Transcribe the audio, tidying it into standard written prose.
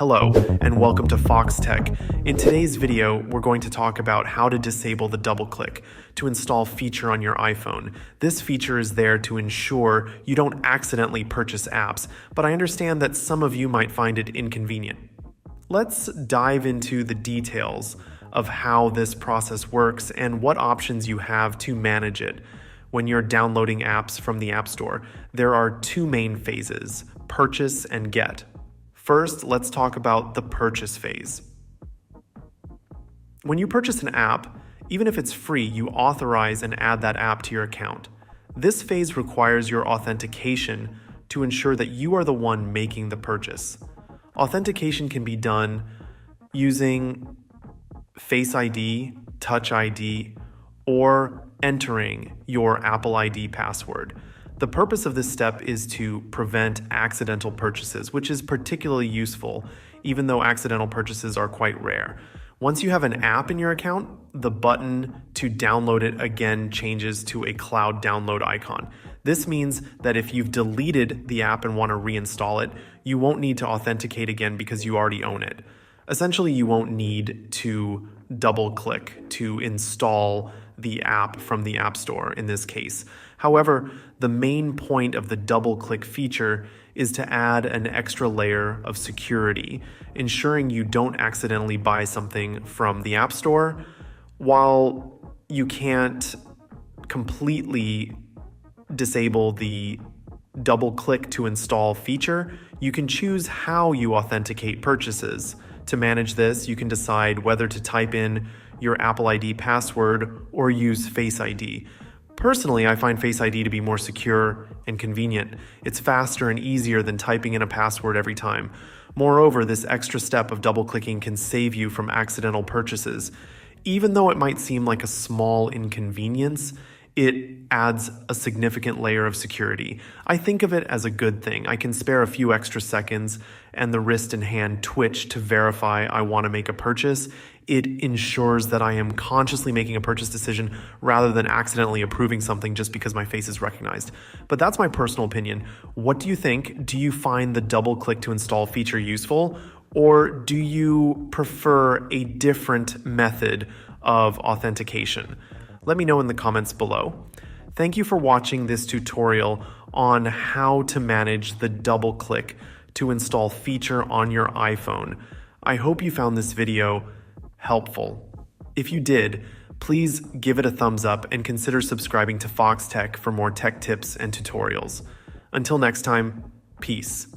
Hello, and welcome to Foxtecc. In today's video, we're going to talk about how to disable the double click to install feature on your iPhone. This feature is there to ensure you don't accidentally purchase apps, but I understand that some of you might find it inconvenient. Let's dive into the details of how this process works and what options you have to manage it. When you're downloading apps from the App Store, there are two main phases: purchase and get. First, let's talk about the purchase phase. When you purchase an app, even if it's free, you authorize and add that app to your account. This phase requires your authentication to ensure that you are the one making the purchase. Authentication can be done using Face ID, Touch ID, or entering your Apple ID password. The purpose of this step is to prevent accidental purchases, which is particularly useful, even though accidental purchases are quite rare. Once you have an app in your account, the button to download it again changes to a cloud download icon. This means that if you've deleted the app and want to reinstall it, you won't need to authenticate again because you already own it. Essentially, you won't need to double click to install the app from the App Store in this case. However, the main point of the double click feature is to add an extra layer of security, ensuring you don't accidentally buy something from the App Store. While you can't completely disable the double click to install feature, you can choose how you authenticate purchases. To manage this, you can decide whether to type in your Apple ID password or use Face ID. Personally, I find Face ID to be more secure and convenient. It's faster and easier than typing in a password every time. Moreover, this extra step of double-clicking can save you from accidental purchases. Even though it might seem like a small inconvenience, it adds a significant layer of security. I think of it as a good thing. I can spare a few extra seconds and the wrist and hand twitch to verify I want to make a purchase. It ensures that I am consciously making a purchase decision rather than accidentally approving something just because my face is recognized. But that's my personal opinion. What do you think? Do you find the double click to install feature useful, or do you prefer a different method of authentication? Let me know in the comments below. Thank you for watching this tutorial on how to manage the double click to install feature on your iPhone. I hope you found this video helpful. If you did, please give it a thumbs up and consider subscribing to Foxtecc for more tech tips and tutorials. Until next time, peace.